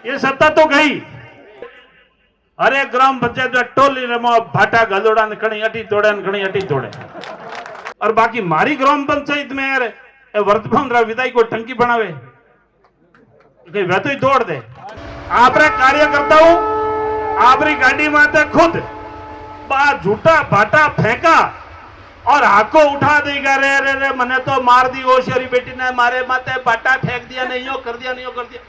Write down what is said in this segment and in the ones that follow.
ये सत्ता तो गई। अरे ग्राम पंचायत में टोली रमो भाटा गलोड़ा ने खड़ी अटी तोड़े ने खड़ी अटी तोड़े। और बाकी मारी ग्राम पंचायत में यार वर्तमान विदाई को टंकी बनावे वह तो ही तोड़ दे। आप कार्यकर्ता हूं, आपरी गाड़ी माते खुद झूठा भाटा फेंका और हाको उठा देगा। रे रे रे मने तो मार दी होशियारी बेटी ने मारे माते बाटा फेंक दिया, नहीं हो कर दिया, नहीं हो कर दिया।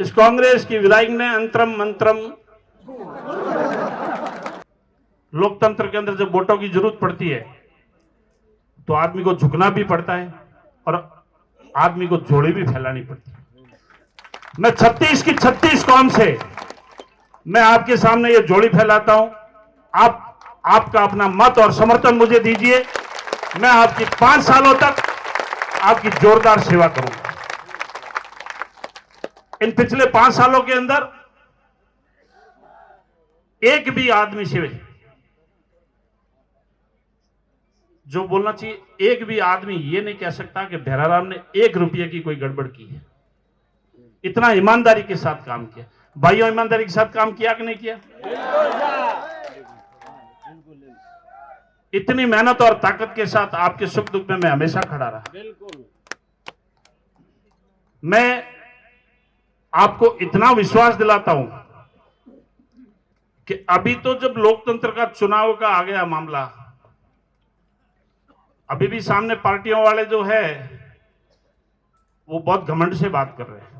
इस कांग्रेस की विधायक ने अंतरम मंत्रम लोकतंत्र के अंदर जब वोटों की जरूरत पड़ती है तो आदमी को झुकना भी पड़ता है और आदमी को झोली भी फैलानी पड़ती है। मैं 36 की 36 कौम से मैं आपके सामने ये झोली फैलाता हूं। आपका अपना मत और समर्थन मुझे दीजिए। मैं आपकी 5 सालों तक आपकी जोरदार सेवा करूंगा। इन पिछले 5 सालों के अंदर एक भी आदमी से जो बोलना चाहिए, एक भी आदमी ये नहीं कह सकता कि भैराराम ने 1 रुपये की कोई गड़बड़ की है। इतना ईमानदारी के साथ काम किया। भाइयों, ईमानदारी के साथ काम किया कि नहीं किया? इतनी मेहनत और ताकत के साथ आपके सुख दुख में मैं हमेशा खड़ा रहा। मैं आपको इतना विश्वास दिलाता हूं कि अभी तो जब लोकतंत्र का चुनाव का आ गया मामला, अभी भी सामने पार्टियों वाले जो है वो बहुत घमंड से बात कर रहे हैं।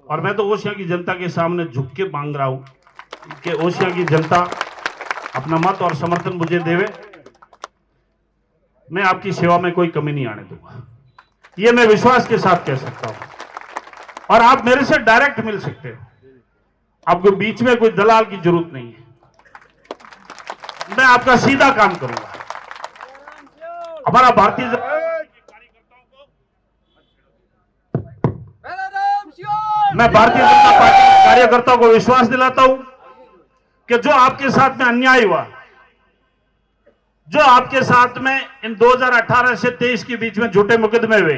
और मैं तो ओसिया की जनता के सामने झुक के मांग रहा हूं कि ओसिया की जनता अपना मत और समर्थन मुझे देवे। मैं आपकी सेवा में कोई कमी नहीं आने दूंगा, ये मैं विश्वास के साथ कह सकता हूं। और आप मेरे से डायरेक्ट मिल सकते हो, आपको बीच में कोई दलाल की जरूरत नहीं है। मैं आपका सीधा काम करूंगा। हमारा भारतीय मैं भारतीय जनता पार्टी के कार्यकर्ताओं को विश्वास दिलाता हूं कि जो आपके साथ में अन्याय हुआ, जो आपके साथ में इन 2018 से 23 के बीच में झूठे मुकदमे हुए,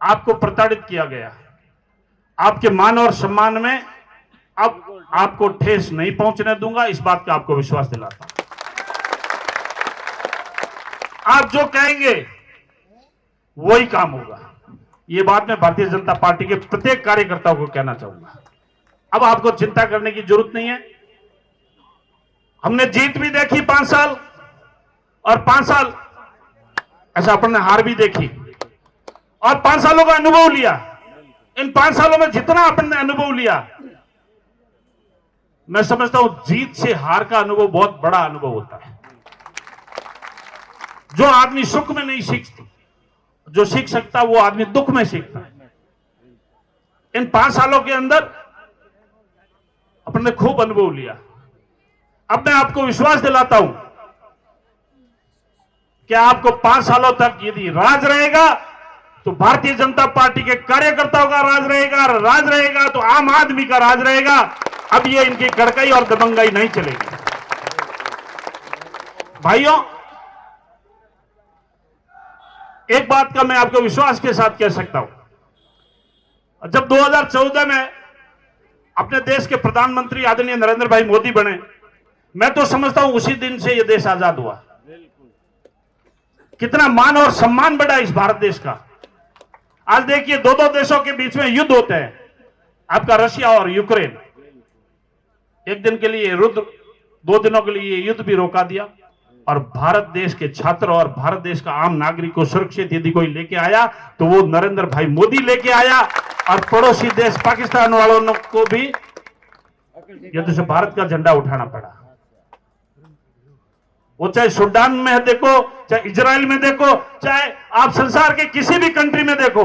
आपको प्रताड़ित किया गया, आपके मान और सम्मान में अब आपको ठेस नहीं पहुंचने दूंगा। इस बात का आपको विश्वास दिलाता हूं। आप जो कहेंगे वही काम होगा। ये बात मैं भारतीय जनता पार्टी के प्रत्येक कार्यकर्ताओं को कहना चाहूंगा। अब आपको चिंता करने की जरूरत नहीं है। हमने जीत भी देखी 5 साल और 5 साल ऐसा अपन ने हार भी देखी और 5 सालों का अनुभव लिया। इन 5 सालों में जितना अपन ने अनुभव लिया, मैं समझता हूं जीत से हार का अनुभव बहुत बड़ा अनुभव होता है। जो आदमी सुख में नहीं जो सीख सकता वो आदमी दुख में सीखता है। इन 5 सालों के अंदर अपन ने खूब अनुभव लिया। अब मैं आपको विश्वास दिलाता हूं कि आपको 5 सालों तक यदि राज रहेगा तो भारतीय जनता पार्टी के कार्यकर्ताओं का राज रहेगा तो आम आदमी का राज रहेगा। अब ये इनकी कड़काई और दबंगाई नहीं चलेगी। भाइयों, एक बात का मैं आपको विश्वास के साथ कह सकता हूं, जब 2014 में अपने देश के प्रधानमंत्री आदरणीय नरेंद्र भाई मोदी बने, मैं तो समझता हूं उसी दिन से यह देश आजाद हुआ। कितना मान और सम्मान बढ़ा इस भारत देश का। आज देखिए 2 देशों के बीच में युद्ध होते हैं, आपका रशिया और यूक्रेन। एक दिन के लिए युद्ध, 2 दिनों के लिए युद्ध भी रोका दिया और भारत देश के छात्र और भारत देश का आम नागरिक को सुरक्षित यदि कोई लेके आया तो वो नरेंद्र भाई मोदी लेके आया। और पड़ोसी देश पाकिस्तान वालों को भी युद्ध से भारत का झंडा उठाना पड़ा। वो चाहे सूडान में देखो, चाहे इजराइल में देखो, चाहे आप संसार के किसी भी कंट्री में देखो,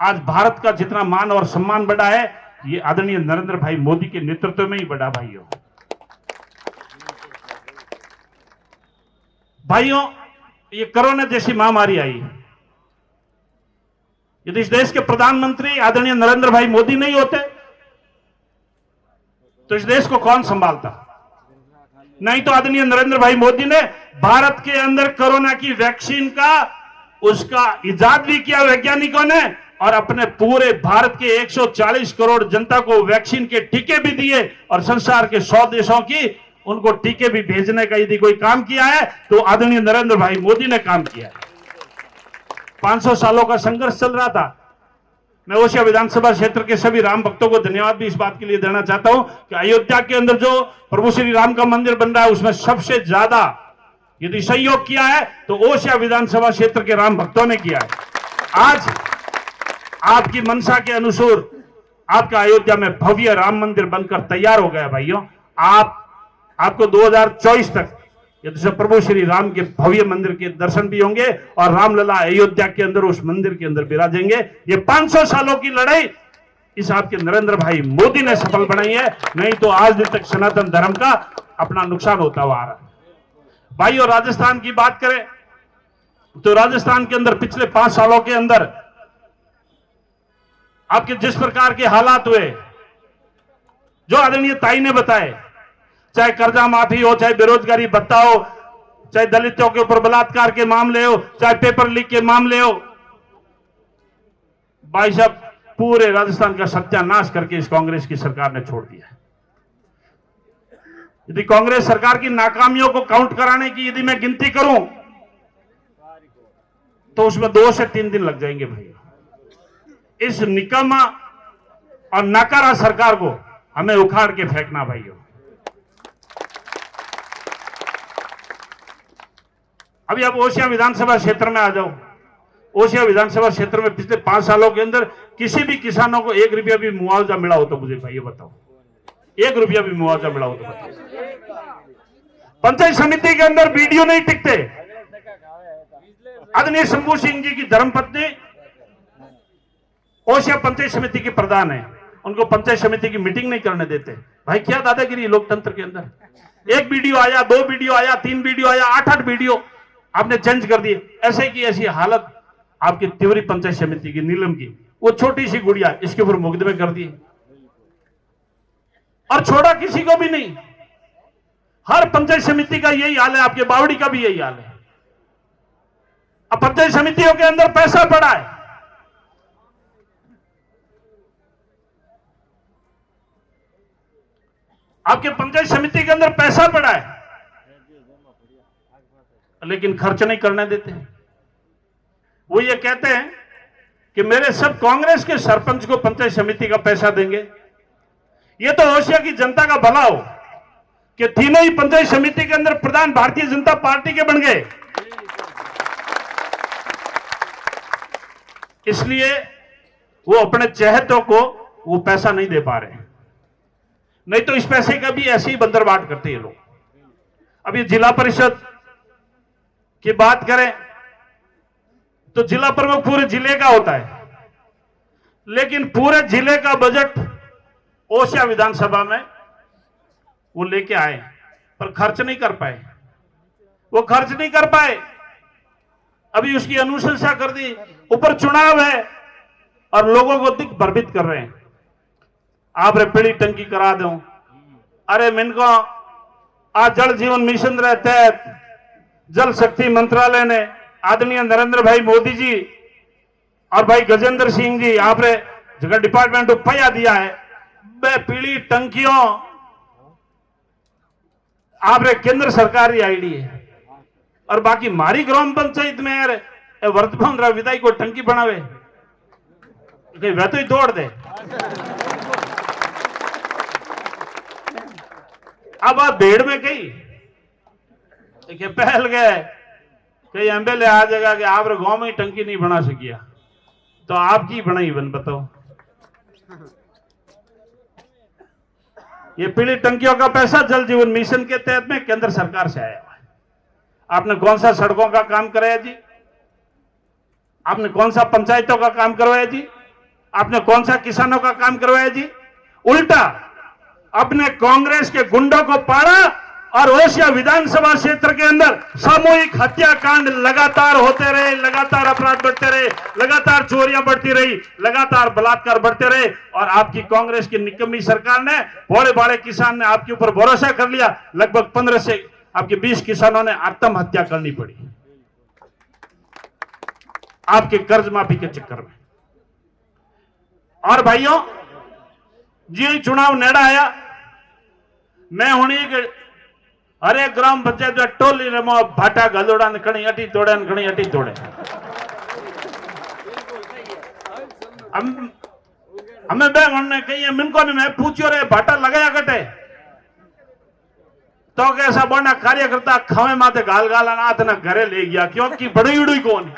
आज भारत का जितना मान और सम्मान बढ़ा है ये आदरणीय नरेंद्र भाई मोदी के नेतृत्व में ही बढ़ा। भाइयों, ये कोरोना जैसी महामारी आई, यदि इस देश के प्रधानमंत्री आदरणीय नरेंद्र भाई मोदी नहीं होते तो इस देश को कौन संभालता? नहीं तो आदरणीय नरेंद्र भाई मोदी ने भारत के अंदर कोरोना की वैक्सीन का उसका इजाद भी किया वैज्ञानिकों ने, और अपने पूरे भारत के 140 करोड़ जनता को वैक्सीन के टीके भी दिए, और संसार के 100 देशों की उनको टीके भी भेजने का यदि कोई काम किया है तो आदरणीय नरेंद्र भाई मोदी ने काम किया है। 500 सालों का संघर्ष चल रहा था। मैं ओसिया विधानसभा क्षेत्र के सभी राम भक्तों को धन्यवाद भी इस बात के लिए देना चाहता हूं कि अयोध्या के अंदर जो प्रभु श्री राम का मंदिर बन रहा है उसमें सबसे ज्यादा यदि सहयोग किया है तो ओसिया विधानसभा क्षेत्र के राम भक्तों ने किया है। आज आपकी मंशा के अनुसार आपका अयोध्या में भव्य राम मंदिर बनकर तैयार हो गया भाइयों। आपको 2024 तक यदि प्रभु श्री राम के भव्य मंदिर के दर्शन भी होंगे और रामलला अयोध्या के अंदर उस मंदिर के अंदर विराजेंगे। ये 500 सालों की लड़ाई इस आपके नरेंद्र भाई मोदी ने सफल बनाई है, नहीं तो आज दिन तक सनातन धर्म का अपना नुकसान होता हुआ आ रहा है। भाइयों, राजस्थान की बात करें तो राजस्थान के अंदर पिछले 5 सालों के अंदर आपके जिस प्रकार के हालात हुए, जो आदरणीय ताई ने बताए, चाहे कर्जा माफी हो, चाहे बेरोजगारी भत्ता हो, चाहे दलितों के ऊपर बलात्कार के मामले हो, चाहे पेपर लीक के मामले हो, भाई साहब पूरे राजस्थान का सत्यानाश करके इस कांग्रेस की सरकार ने छोड़ दिया। यदि कांग्रेस सरकार की नाकामियों को काउंट कराने की यदि मैं गिनती करूं तो उसमें 2 से 3 दिन लग जाएंगे भाई। इस निकम्मा और नाकारा सरकार को हमें उखाड़ के फेंकना भाइयों। अभी आप ओसिया विधानसभा क्षेत्र में आ जाओ। ओसिया विधानसभा क्षेत्र में पिछले 5 सालों के अंदर किसी भी किसानों को 1 रुपया भी मुआवजा मिला हो तो मुझे भाइयों बताओ, 1 रुपया भी मुआवजा मिला हो तो बताओ। पंचायत समिति के अंदर वीडियो नहीं टिकते। आदरणीय शंभू सिंह जी की धर्मपत्नी ओसिया पंचायत समिति के प्रधान है, उनको पंचायत समिति की मीटिंग नहीं करने देते। भाई क्या दादागिरी लोकतंत्र के अंदर। 1 वीडियो आया, 2 वीडियो आया, 3 वीडियो आया, 8-8 वीडियो आपने चेंज कर दिए। ऐसे की ऐसी हालत आपकी तिवरी पंचायत समिति की, नीलम की, वो छोटी सी गुड़िया, इसके ऊपर मुकदमे कर दिए और छोड़ा किसी को भी नहीं। हर पंचायत समिति का यही हाल है, आपके बावड़ी का भी यही हाल है। अब पंचायत समितियों के अंदर पैसा पड़ा है, आपके पंचायत समिति के अंदर पैसा पड़ा है, लेकिन खर्च नहीं करने देते। वो ये कहते हैं कि मेरे सब कांग्रेस के सरपंच को पंचायत समिति का पैसा देंगे। ये तो ओसिया की जनता का भला हो कि तीनों ही पंचायत समिति के अंदर प्रधान भारतीय जनता पार्टी के बन गए, इसलिए वो अपने चहेतों को वो पैसा नहीं दे पा रहे। नहीं तो इस पैसे का भी ऐसे ही बंदरबाट करते हैं लोग। अब ये जिला परिषद की बात करें तो जिला प्रमुख पूरे जिले का होता है, लेकिन पूरे जिले का बजट ओसिया विधानसभा में वो लेके आए पर खर्च नहीं कर पाए। वो खर्च नहीं कर पाए, अभी उसकी अनुशंसा कर दी। ऊपर चुनाव है और लोगों को दिख भ्रमित कर रहे हैं। आप रे पीली टंकी करा दो, अरे मिनको आज जल जीवन मिशन रहते हैं, जल शक्ति मंत्रालय ने आदरणीय नरेंद्र भाई मोदी जी और भाई गजेंद्र सिंह जी आप रे जगह डिपार्टमेंट पैसा दिया है, बे पीली टंकियों आप रे केंद्र सरकार की आईडी है। और बाकी मारी ग्राम पंचायत में यार वर्तमान विदाई को टंकी बनावे वह तो ही तोड़ दे। अब आप भेड़ में कही देखिए पहल गए कई एमएलए आ जाएगा कि आप गांव में टंकी नहीं बना सकिया तो आपकी बनाई बन बताओ। ये पीली टंकियों का पैसा जल जीवन मिशन के तहत में केंद्र सरकार से आया है। आपने कौन सा सड़कों का काम कराया जी? आपने कौन सा पंचायतों का काम करवाया जी? आपने कौन सा किसानों का काम करवाया जी? उल्टा अपने कांग्रेस के गुंडों को पाड़ा और ओसिया विधानसभा क्षेत्र के अंदर सामूहिक हत्याकांड लगातार होते रहे, लगातार अपराध बढ़ते रहे, लगातार चोरियां बढ़ती रही, लगातार बलात्कार बढ़ते रहे। और आपकी कांग्रेस की निकम्मी सरकार ने, भोले भाले किसान ने आपके ऊपर भरोसा कर लिया। लगभग 15 से आपके 20 किसानों ने आत्महत्या करनी पड़ी। आपके कर्ज माफी के चक्कर में। और भाइयों, जी चुनाव नेड़ा आया, मैं हुणी के अरे ग्राम पंचायत में टोली रमो भाटा गलोड़ा ने खणी अटी तोड़े ने खणी अटी तोड़े। हमें बे उन्होंने कही मिनको ने मैं पूछ्यो रे भाटा लगाया कटे तो कैसा बोना कार्यकर्ता खावे माते गाल गाल नाथ ना घरे ले गया, क्योंकि बड़ी उड़ी कौन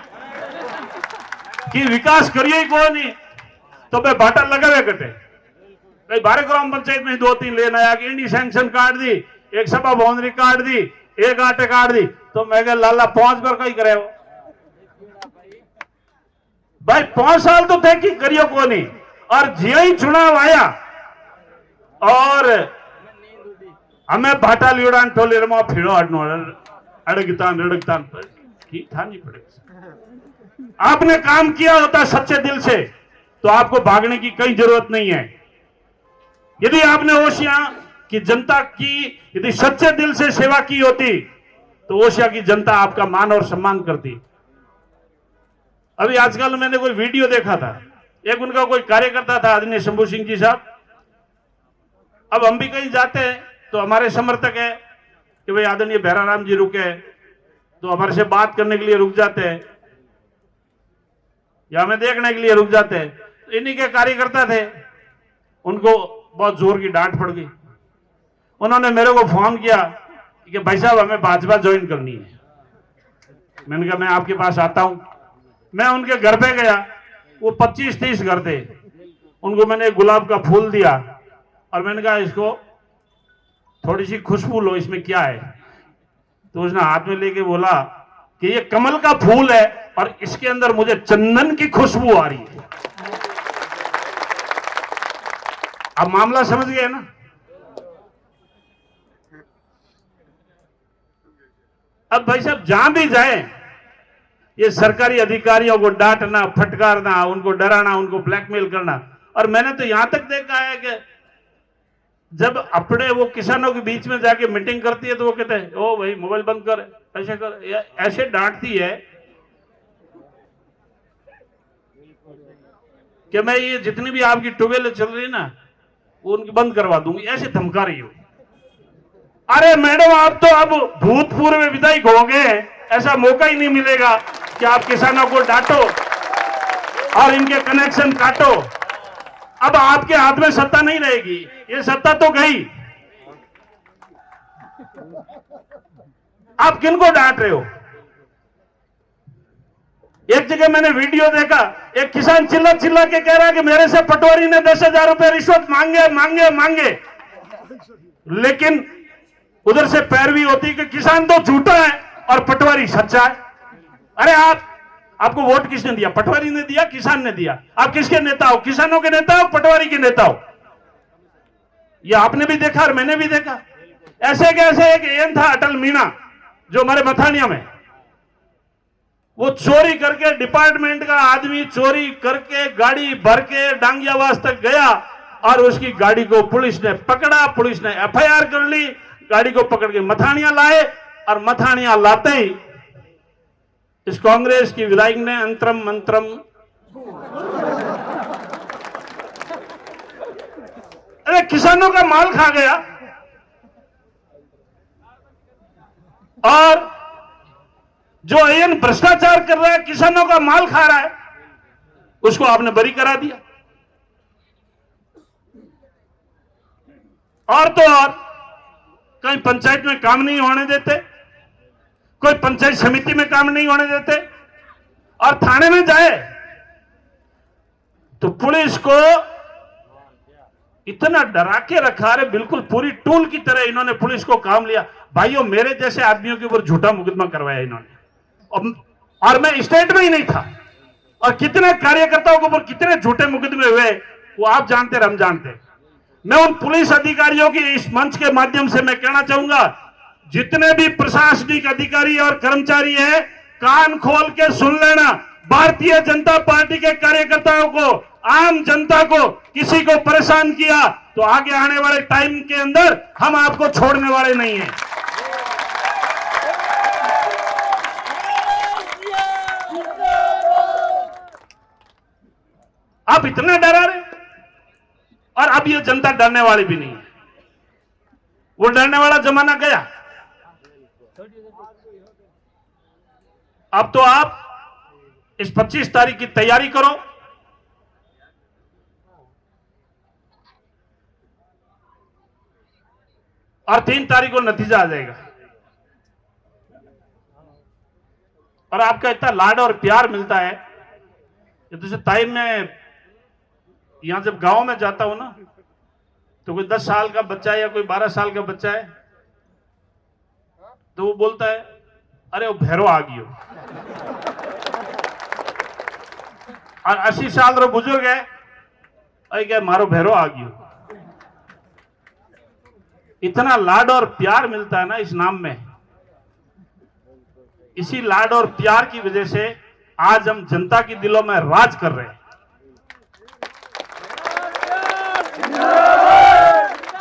कि विकास करिए कौन नहीं तो बे भाटा लगावे कटे। भाई 12 ग्राम पंचायत में 2-3 लेना आया कि इंडी सैंक्शन काट दी, एक सभा बाउंड्री काट दी, एक आटे काट दी, तो मैं कह लाला 5 बार कहीं करे हो भाई 5 साल तो थे कि करियो को नहीं। और जिया ही चुनाव आया और हमें भाटा लियोड़ान टोले रमा फिरो अड़गतान रड़गतान की था नहीं पड़ेगा। आपने काम किया होता सच्चे दिल से तो आपको भागने की कई जरूरत नहीं है। यदि आपने ओशिया की जनता की यदि सच्चे दिल से सेवा की होती तो ओशिया की जनता आपका मान और सम्मान करती। अभी आजकल मैंने कोई वीडियो देखा था, एक उनका कोई कार्यकर्ता था आदरणीय शंभू सिंह जी साहब। अब हम भी कहीं जाते हैं तो हमारे समर्थक है कि भाई आदरणीय भैराराम जी रुके तो हमारे से बात करने के लिए रुक जाते हैं या हमें देखने के लिए रुक जाते हैं। तो इन्हीं के कार्यकर्ता थे, उनको बहुत जोर की डांट पड़ गई। उन्होंने मेरे को फोन किया कि भाई साहब हमें भाजपा ज्वाइन करनी है। मैंने कहा मैं आपके पास आता हूं। मैं उनके घर पे गया, वो 25-30 घर थे, उनको मैंने गुलाब का फूल दिया और मैंने कहा इसको थोड़ी सी खुशबू लो, इसमें क्या है। तो उसने हाथ में लेके बोला कि ये कमल का फूल है और इसके अंदर मुझे चंदन की खुशबू आ रही है। अब मामला समझ गए ना। अब भाई साहब जहां भी जाए ये सरकारी अधिकारियों को डांटना, फटकारना, उनको डराना, उनको ब्लैकमेल करना। और मैंने तो यहां तक देखा है कि जब अपने वो किसानों के बीच में जाके मीटिंग करती है तो वो कहते हैं ओ भाई मोबाइल बंद कर, ऐसे कर, ऐसे डांटती है कि मैं ये जितनी भी आपकी ट्यूबवेल चल रही है ना वो उनकी बंद करवा दूंगी, ऐसे धमका रही हो। अरे मैडम आप तो अब भूतपूर्व विधायक हो गए, ऐसा मौका ही नहीं मिलेगा कि आप किसानों को डांटो और इनके कनेक्शन काटो। अब आपके हाथ में सत्ता नहीं रहेगी, ये सत्ता तो गई। आप किनको डांट रहे हो? एक जगह मैंने वीडियो देखा, एक किसान चिल्ला चिल्ला के कह रहा है कि मेरे से पटवारी ने 10,000 रुपए रिश्वत मांगे मांगे मांगे, लेकिन उधर से पैरवी होती कि किसान तो झूठा है और पटवारी सच्चा है। अरे आपको वोट किसने दिया? पटवारी ने दिया, किसान ने दिया। आप किसके नेता हो? किसानों के नेता हो, पटवारी के नेता हो? ये आपने भी देखा और मैंने भी देखा। ऐसे कैसे एक एन था अटल मीणा जो हमारे मथानिया में, वो चोरी करके डिपार्टमेंट का आदमी चोरी करके गाड़ी भर के डांगियावास तक गया और उसकी गाड़ी को पुलिस ने पकड़ा, पुलिस ने एफआईआर कर ली, गाड़ी को पकड़ के मथानिया लाए और मथानिया लाते ही इस कांग्रेस की विधायक ने अंतरम मंत्रम अरे किसानों का माल खा गया और जो एन भ्रष्टाचार कर रहा है, किसानों का माल खा रहा है, उसको आपने बरी करा दिया। और तो और कहीं पंचायत में काम नहीं होने देते, कोई पंचायत समिति में काम नहीं होने देते, और थाने में जाए तो पुलिस को इतना डरा के रखा है, बिल्कुल पूरी टूल की तरह इन्होंने पुलिस को काम लिया। भाइयों, मेरे जैसे आदमियों के ऊपर झूठा मुकदमा करवाया इन्होंने, और मैं स्टेट में ही नहीं था। और कितने कार्यकर्ताओं के ऊपर कितने झूठे मुकदमे हुए वो आप जानते, हम जानते। मैं उन पुलिस अधिकारियों की इस मंच के माध्यम से मैं कहना चाहूंगा, जितने भी प्रशासनिक अधिकारी और कर्मचारी हैं, कान खोल के सुन लेना। भारतीय जनता पार्टी के कार्यकर्ताओं को, आम जनता को, किसी को परेशान किया तो आगे आने वाले टाइम के अंदर हम आपको छोड़ने वाले नहीं हैं। आप इतना डरा रहे, और अब ये जनता डरने वाली भी नहीं है। वो डरने वाला जमाना गया। अब तो आप इस 25 तारीख की तैयारी करो, और 3 तारीख को नतीजा आ जाएगा। और आपका इतना लाड और प्यार मिलता है। जैसे टाइम में यहां जब गांव में जाता हूं ना, तो कोई 10 साल का बच्चा है या कोई 12 साल का बच्चा है, तो वो बोलता है, अरे वो भैरो आ गयो। और 80 साल रो बुजुर्ग है, अरे क्या मारो भैरो आ गयो। इतना लाड और प्यार मिलता है ना इस नाम में। इसी लाड और प्यार की वजह से आज हम जनता के दिलों में राज कर रहे हैं।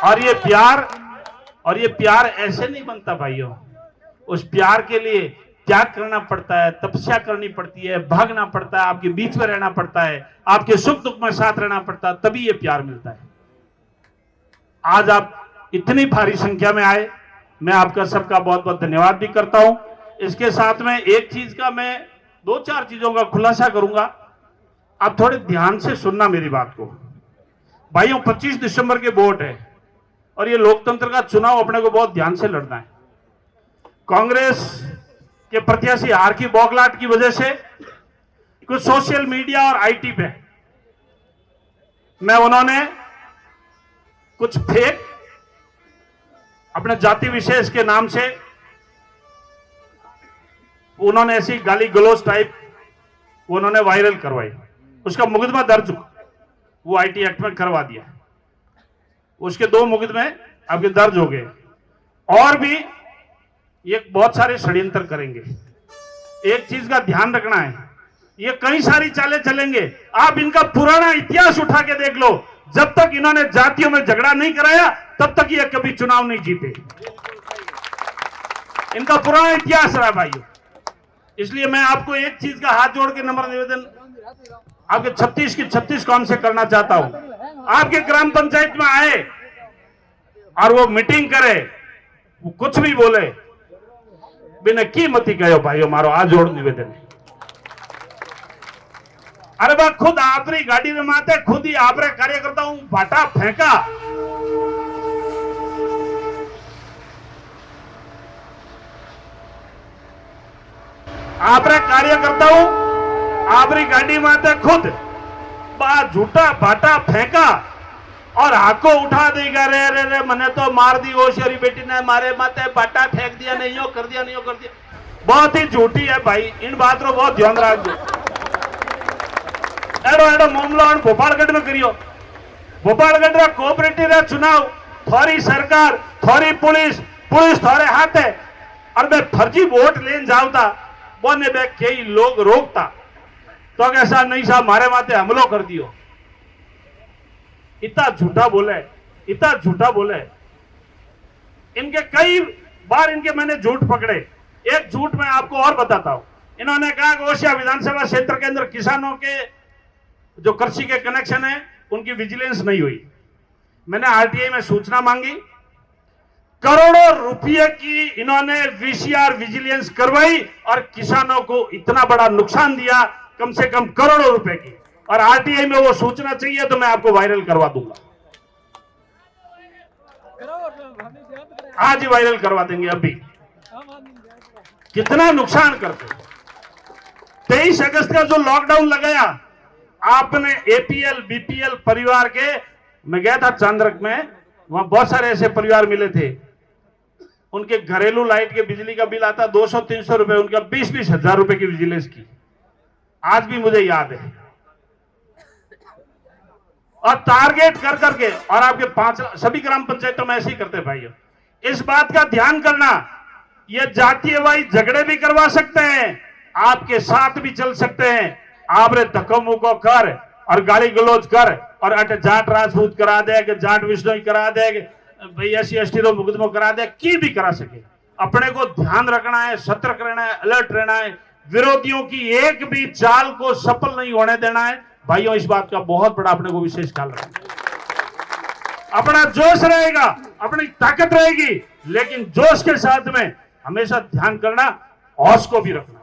और ये प्यार ऐसे नहीं बनता भाइयों। उस प्यार के लिए त्याग करना पड़ता है, तपस्या करनी पड़ती है, भागना पड़ता है, आपके बीच में रहना पड़ता है, आपके सुख दुख में साथ रहना पड़ता है, तभी ये प्यार मिलता है। आज आप इतनी भारी संख्या में आए, मैं आपका सबका बहुत बहुत धन्यवाद भी करता हूं। इसके साथ में एक चीज का, मैं 2-4 चीजों का खुलासा करूंगा। आप थोड़े ध्यान से सुनना मेरी बात को भाइयों। 25 दिसंबर के वोट है और ये लोकतंत्र का चुनाव अपने को बहुत ध्यान से लड़ना है। कांग्रेस के प्रत्याशी हार की बौखलाहट की वजह से कुछ सोशल मीडिया और आईटी पे उन्होंने कुछ फेक अपने जाति विशेष के नाम से उन्होंने ऐसी गाली गलौज टाइप उन्होंने वायरल करवाई। उसका मुकदमा दर्ज वो आईटी एक्ट में करवा दिया। उसके 2 मुकदमे आपके दर्ज हो गए। और भी ये बहुत सारे षड्यंत्र करेंगे। एक चीज का ध्यान रखना है, ये कई सारी चालें चलेंगे। आप इनका पुराना इतिहास उठा के देख लो। जब तक इन्होंने जातियों में झगड़ा नहीं कराया तब तक ये कभी चुनाव नहीं जीते। इनका पुराना इतिहास रहा भाइयों। इसलिए मैं आपको एक चीज का हाथ जोड़ के नम्र निवेदन आपके 36 की 36 काम से करना चाहता हूं। आपके ग्राम पंचायत में आए और वो मीटिंग करे, वो कुछ भी बोले, बिना कीमती गयो भाइयों मारो आ जोड़ निवेदन है। अरे बा खुद आपरी गाड़ी में माते, खुद ही आपरे कार्यकर्ता हूं भाटा फेंका। आपरे कार्यकर्ता हूं, आपरी गाड़ी माते खुद बा झूठा भाटा फेंका और हाको उठा देगा। रे रे रे मने तो मार दी होशियारी बेटी ने, मारे माते बाटा फेंक दिया, नहीं हो कर दिया, नहीं हो कर दिया। बहुत ही झूठी है भाई। इन बात को बहुत ध्यान रख दो। एडो एडो मामलो भोपालगढ़ में करियो। भोपालगढ़ रा कोऑपरेटिव रा चुनाव, थोड़ी सरकार, थोड़ी पुलिस थोड़े हाथ है। और मैं फर्जी वोट लेन जाऊता बोने बे कई लोग रोकता तो कैसा नहीं साहब मारे माते हमलो कर दियो। इतना झूठा बोले, इतना झूठा बोले। इनके कई बार इनके मैंने झूठ पकड़े। एक झूठ मैं आपको और बताता हूं। इन्होंने कहा कि ओसिया विधानसभा क्षेत्र के अंदर किसानों के जो कृषि के कनेक्शन है उनकी विजिलेंस नहीं हुई। मैंने आरटीआई में सूचना मांगी, करोड़ों रुपये की इन्होंने वीसीआर विजिलेंस करवाई और किसानों को इतना बड़ा नुकसान दिया, कम से कम करोड़ों रुपए की। और आरटीआई में वो सूचना चाहिए तो मैं आपको वायरल करवा दूंगा, आज ही वायरल करवा देंगे। अभी कितना नुकसान करते। 23 अगस्त का जो लॉकडाउन लगाया आपने एपीएल बीपीएल परिवार के, मैं गया था चांद्रक में, वहां बहुत सारे ऐसे परिवार मिले थे। उनके घरेलू लाइट के बिजली का बिल आता 200-300 रुपए, उनका 20-20 हजार रुपए की विजिलेंस की। आज भी मुझे याद है। और टारगेट कर करके, और आपके 5 सभी ग्राम पंचायतों में ऐसे ही करते भाइयों। इस बात का ध्यान करना, ये जातीयवादी झगड़े भी करवा सकते हैं, आपके साथ भी चल सकते हैं। आपने धक्को मुक्को कर और गाली गलौज कर और अट जाट राजपूत करा दे कि जाट विष्णु करा दे कि भाई SC/ST रो मुकदमो करा दे, की भी करा सके। अपने को ध्यान रखना है, सतर्क रहना है, अलर्ट रहना है। विरोधियों की एक भी चाल को सफल नहीं होने देना है। भाइयों इस बात का बहुत बड़ा अपने को विशेष ख्याल रखना। अपना जोश रहेगा, अपनी ताकत रहेगी, लेकिन जोश के साथ में हमेशा ध्यान करना, हौस को भी रखना।